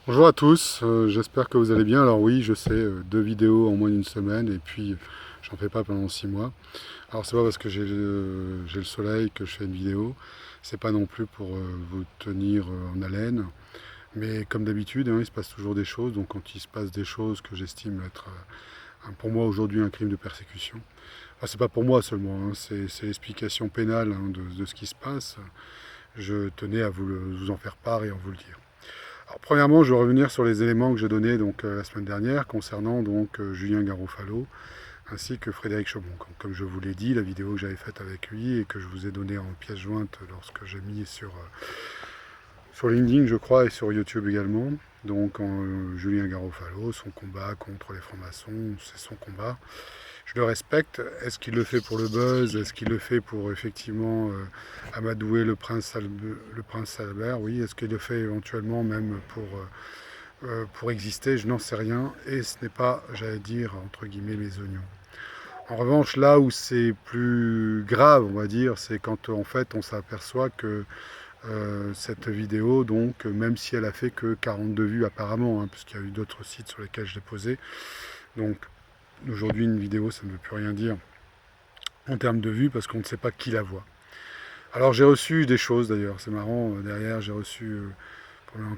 Bonjour à tous, j'espère que vous allez bien. Alors oui, je sais, 2 vidéos en moins d'une semaine et puis j'en fais pas pendant 6 mois. Alors c'est pas parce que j'ai le soleil que je fais une vidéo, c'est pas non plus pour vous tenir en haleine, mais comme d'habitude, hein, il se passe toujours des choses, donc quand il se passe des choses que j'estime être pour moi aujourd'hui un crime de persécution, enfin, c'est pas pour moi seulement, hein, c'est l'explication pénale hein, de ce qui se passe, je tenais à vous en faire part et à vous le dire. Alors, premièrement, je vais revenir sur les éléments que j'ai donnés la semaine dernière concernant Julien Garofalo ainsi que Frédéric Chaumont. Comme je vous l'ai dit, la vidéo que j'avais faite avec lui et que je vous ai donnée en pièce jointe lorsque j'ai mis sur LinkedIn, je crois, et sur YouTube également. Julien Garofalo, son combat contre les francs-maçons, c'est son combat. Je le respecte. Est-ce qu'il le fait pour le buzz? Est-ce qu'il le fait pour effectivement amadouer le prince Albert? Oui. Est-ce qu'il le fait éventuellement même pour exister? Je n'en sais rien. Et ce n'est pas, j'allais dire, entre guillemets, mes oignons. En revanche, là où c'est plus grave, on va dire, c'est quand en fait on s'aperçoit que cette vidéo, donc, même si elle a fait que 42 vues apparemment, hein, puisqu'il y a eu d'autres sites sur lesquels je l'ai posée, donc aujourd'hui une vidéo ça ne veut plus rien dire en termes de vues parce qu'on ne sait pas qui la voit. Alors j'ai reçu des choses d'ailleurs, c'est marrant, derrière j'ai reçu un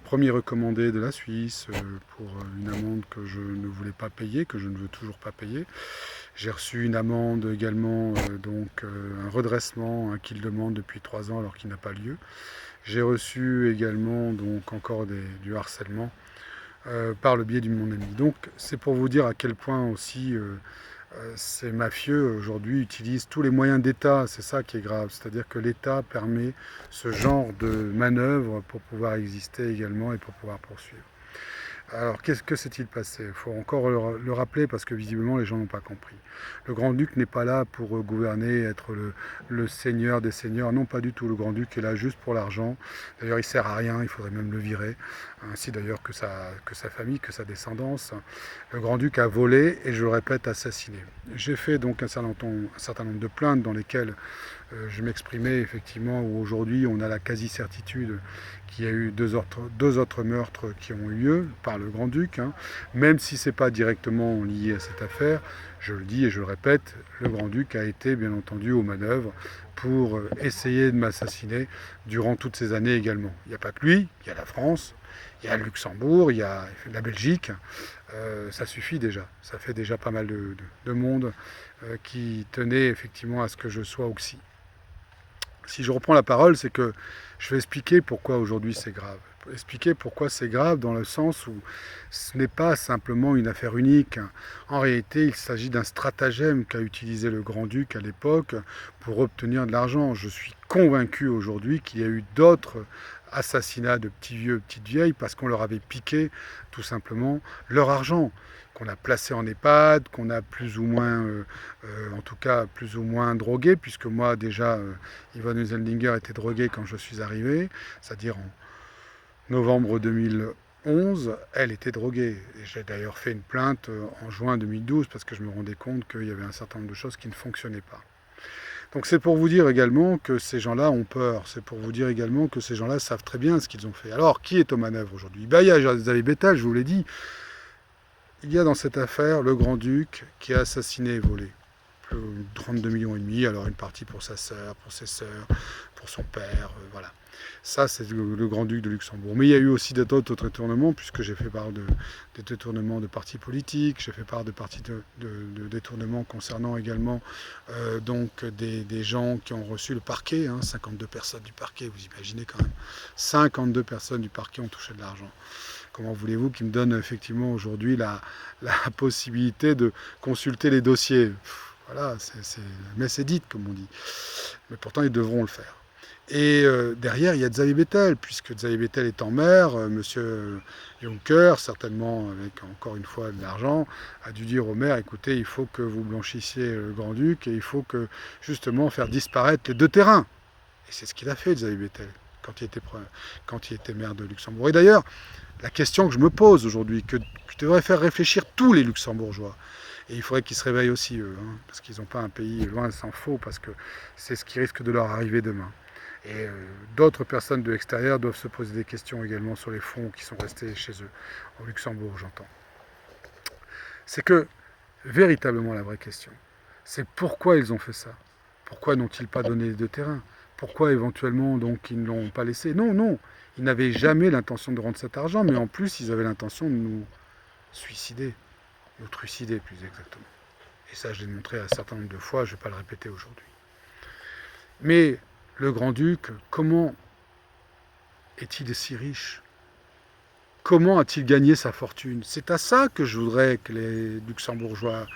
premier recommandé de la Suisse pour une amende que je ne voulais pas payer, que je ne veux toujours pas payer. J'ai reçu une amende également, un redressement qu'il demande depuis 3 ans alors qu'il n'a pas lieu. J'ai reçu également donc encore du harcèlement par le biais de mon ami. Donc c'est pour vous dire à quel point aussi ces mafieux aujourd'hui utilisent tous les moyens d'État, c'est ça qui est grave, c'est-à-dire que l'État permet ce genre de manœuvre pour pouvoir exister également et pour pouvoir poursuivre. Alors, qu'est-ce que s'est-il passé? Il faut encore le rappeler parce que visiblement les gens n'ont pas compris. Le grand-duc n'est pas là pour gouverner, être le seigneur des seigneurs. Non, pas du tout. Le grand-duc est là juste pour l'argent. D'ailleurs, il ne sert à rien, il faudrait même le virer. Ainsi d'ailleurs que sa famille, que sa descendance. Le grand-duc a volé et, je le répète, assassiné. J'ai fait donc un certain nombre de plaintes dans lesquelles je m'exprimais effectivement où aujourd'hui on a la quasi-certitude qu'il y a eu deux autres meurtres qui ont eu lieu par le Grand-Duc, hein. Même si ce n'est pas directement lié à cette affaire, je le dis et je le répète, le Grand-Duc a été bien entendu aux manœuvres pour essayer de m'assassiner durant toutes ces années également. Il n'y a pas que lui, il y a la France, il y a le Luxembourg, il y a la Belgique, ça suffit déjà, ça fait déjà pas mal de monde qui tenait effectivement à ce que je sois oxy. Si je reprends la parole, c'est que je vais expliquer pourquoi aujourd'hui c'est grave. Expliquer pourquoi c'est grave dans le sens où ce n'est pas simplement une affaire unique. En réalité, il s'agit d'un stratagème qu'a utilisé le Grand-Duc à l'époque pour obtenir de l'argent. Je suis convaincu aujourd'hui qu'il y a eu d'autres assassinats de petits vieux, petites vieilles parce qu'on leur avait piqué tout simplement leur argent, qu'on a placé en EHPAD, qu'on a plus ou moins, en tout cas plus ou moins drogué, puisque moi déjà, Yvonne Zeldinger était droguée quand je suis arrivé, c'est-à-dire en novembre 2011, elle était droguée. Et j'ai d'ailleurs fait une plainte en juin 2012 parce que je me rendais compte qu'il y avait un certain nombre de choses qui ne fonctionnaient pas. Donc c'est pour vous dire également que ces gens-là ont peur, c'est pour vous dire également que ces gens-là savent très bien ce qu'ils ont fait. Alors, qui est aux manœuvres aujourd'hui? Il y a Xavier Bettel, je vous l'ai dit, il y a dans cette affaire le Grand-Duc qui a assassiné et volé. 32 millions et demi, alors une partie pour sa sœur, pour ses sœurs, pour son père, voilà. Ça, c'est le Grand-Duc de Luxembourg. Mais il y a eu aussi d'autres détournements, puisque j'ai fait part de détournements de partis politiques, j'ai fait part de détournements concernant également des gens qui ont reçu le parquet, hein, 52 personnes du parquet, vous imaginez quand même. 52 personnes du parquet ont touché de l'argent. Comment voulez-vous qu'ils me donnent effectivement aujourd'hui la possibilité de consulter les dossiers? Voilà, mais c'est dit, comme on dit. Mais pourtant, ils devront le faire. Et derrière, il y a Xavier Bettel, puisque Xavier Bettel est en mer, Monsieur Juncker, certainement avec encore une fois de l'argent, a dû dire au maire, écoutez, il faut que vous blanchissiez le Grand-Duc et il faut que justement faire disparaître les deux terrains. Et c'est ce qu'il a fait, Xavier Bettel, quand il était maire de Luxembourg. Et d'ailleurs, la question que je me pose aujourd'hui, que devrait faire réfléchir tous les Luxembourgeois, et il faudrait qu'ils se réveillent aussi, eux, hein, parce qu'ils n'ont pas un pays, loin s'en faut, parce que c'est ce qui risque de leur arriver demain. Et d'autres personnes de l'extérieur doivent se poser des questions également sur les fonds qui sont restés chez eux, au Luxembourg, j'entends. C'est que, véritablement, la vraie question, c'est pourquoi ils ont fait ça. Pourquoi n'ont-ils pas donné de terrain? Pourquoi éventuellement donc ils ne l'ont pas laissé? Non, non, ils n'avaient jamais l'intention de rendre cet argent, mais en plus ils avaient l'intention de nous suicider, nous trucider plus exactement. Et ça je l'ai montré un certain nombre de fois, je ne vais pas le répéter aujourd'hui. Mais le grand-duc, comment est-il si riche? Comment a-t-il gagné sa fortune? C'est à ça que je voudrais que les Luxembourgeois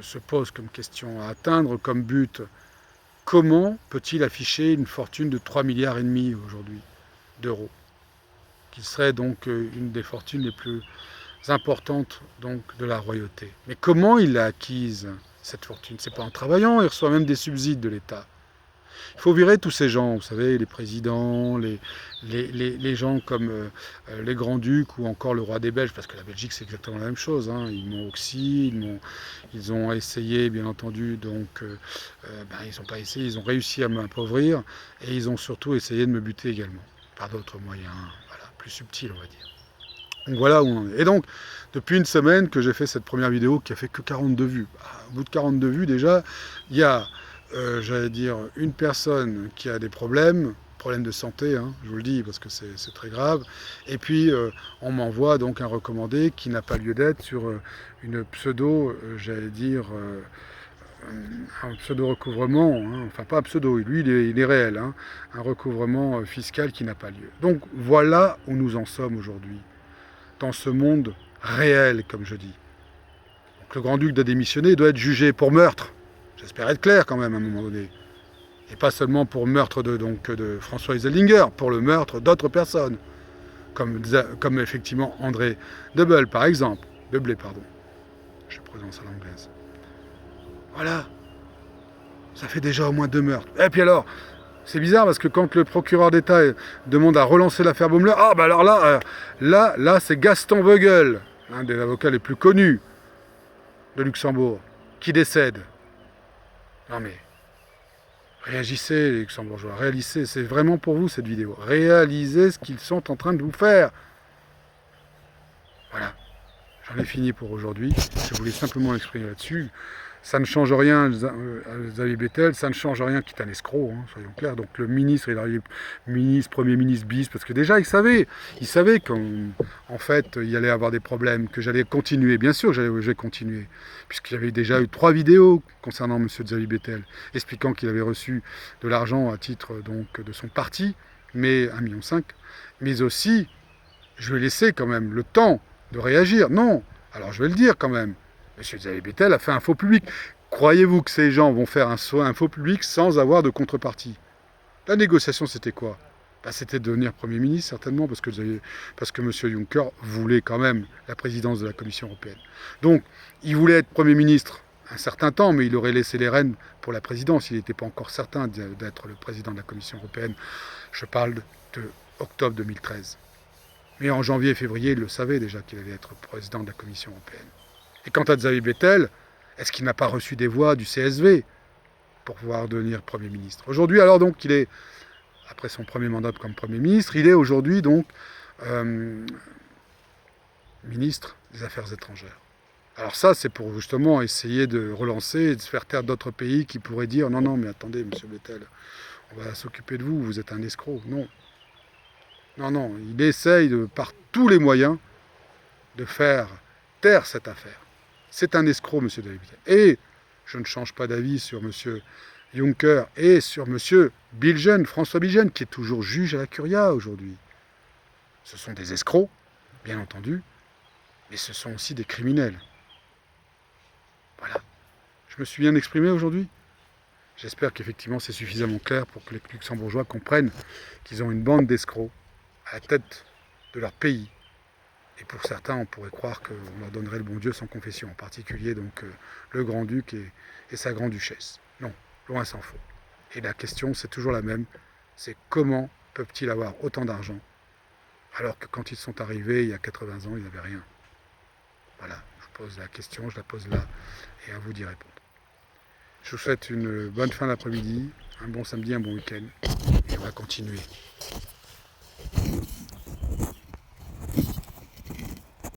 se posent comme question, à atteindre comme but. Comment peut-il afficher une fortune de 3,5 milliards aujourd'hui d'euros, qui serait donc une des fortunes les plus importantes donc, de la royauté? Mais comment il a acquise cette fortune? C'est pas en travaillant, il reçoit même des subsides de l'État. Il faut virer tous ces gens, vous savez, les présidents, les gens comme les grands-ducs ou encore le roi des Belges, parce que la Belgique c'est exactement la même chose. Hein. Ils m'ont oxy, ils ont essayé, bien entendu, donc ils n'ont pas essayé, ils ont réussi à m'appauvrir et ils ont surtout essayé de me buter également, par d'autres moyens, voilà, plus subtils on va dire. Donc voilà où on en est. Et donc, depuis une semaine que j'ai fait cette première vidéo qui a fait que 42 vues. Au bout de 42 vues déjà, il y a j'allais dire, une personne qui a des problèmes de santé, hein, je vous le dis, parce que c'est très grave, et puis on m'envoie donc un recommandé qui n'a pas lieu d'être sur une pseudo, j'allais dire, un pseudo-recouvrement, hein, enfin pas un pseudo, lui il est réel, hein, un recouvrement fiscal qui n'a pas lieu. Donc voilà où nous en sommes aujourd'hui, dans ce monde réel, comme je dis. Donc, le grand-duc doit démissionner, il doit être jugé pour meurtre. J'espère être clair quand même à un moment donné. Et pas seulement pour le meurtre de François Hesseldinger, pour le meurtre d'autres personnes. Comme effectivement André Deblé, par exemple. Deblé, pardon. Je prononce à l'anglaise. Voilà. Ça fait déjà au moins 2 meurtres. Et puis alors, c'est bizarre parce que quand le procureur d'État demande à relancer l'affaire Baumler, ah bah alors là c'est Gaston Vogel, l'un des avocats les plus connus de Luxembourg, qui décède. Non mais, réagissez les Luxembourgeois, réalisez, c'est vraiment pour vous cette vidéo. Réalisez ce qu'ils sont en train de vous faire. Voilà, j'en ai fini pour aujourd'hui. Je voulais simplement exprimer là-dessus. Ça ne change rien, Xavier Bettel, ça ne change rien qu'il est un escroc, hein, soyons clairs. Donc le ministre, il arrive ministre, premier ministre bis, parce que déjà il savait qu'en fait il y allait avoir des problèmes, que j'allais continuer, bien sûr que j'allais continuer, puisqu'il y avait déjà eu 3 vidéos concernant M. Xavier Bettel, expliquant qu'il avait reçu de l'argent à titre donc, de son parti, mais 1,5 million, mais aussi, je lui ai laissé quand même le temps de réagir. Non, alors je vais le dire quand même. M. Xavier Bettel a fait un faux public. Croyez-vous que ces gens vont faire un faux public sans avoir de contrepartie? La négociation, c'était quoi? C'était de devenir Premier ministre, certainement, parce que M. Juncker voulait quand même la présidence de la Commission européenne. Donc, il voulait être Premier ministre un certain temps, mais il aurait laissé les rênes pour la présidence. Il n'était pas encore certain d'être le président de la Commission européenne. Je parle de octobre 2013. Mais en janvier et février, il le savait déjà qu'il allait être président de la Commission européenne. Et quant à Xavier Bettel, est-ce qu'il n'a pas reçu des voix du CSV pour pouvoir devenir Premier ministre? Aujourd'hui, alors donc, il est, après son premier mandat comme Premier ministre, il est aujourd'hui donc ministre des Affaires étrangères. Alors ça, c'est pour justement essayer de relancer et de se faire taire d'autres pays qui pourraient dire « Non, non, mais attendez, monsieur Bettel, on va s'occuper de vous, vous êtes un escroc. » Non. Non, non, il essaye par tous les moyens de faire taire cette affaire. C'est un escroc, M. Xavier Bettel. Et je ne change pas d'avis sur M. Juncker et sur M. Bilgen, François Bilgen, qui est toujours juge à la Curia aujourd'hui. Ce sont des escrocs, bien entendu, mais ce sont aussi des criminels. Voilà. Je me suis bien exprimé aujourd'hui. J'espère qu'effectivement c'est suffisamment clair pour que les Luxembourgeois comprennent qu'ils ont une bande d'escrocs à la tête de leur pays. Et pour certains, on pourrait croire qu'on leur donnerait le bon Dieu sans confession, en particulier donc le grand-duc et sa grand-duchesse. Non, loin s'en faut. Et la question, c'est toujours la même, c'est comment peuvent-ils avoir autant d'argent alors que quand ils sont arrivés, il y a 80 ans, ils n'avaient rien. Voilà, je vous pose la question, je la pose là, et à vous d'y répondre. Je vous souhaite une bonne fin d'après-midi, un bon samedi, un bon week-end. va continuer.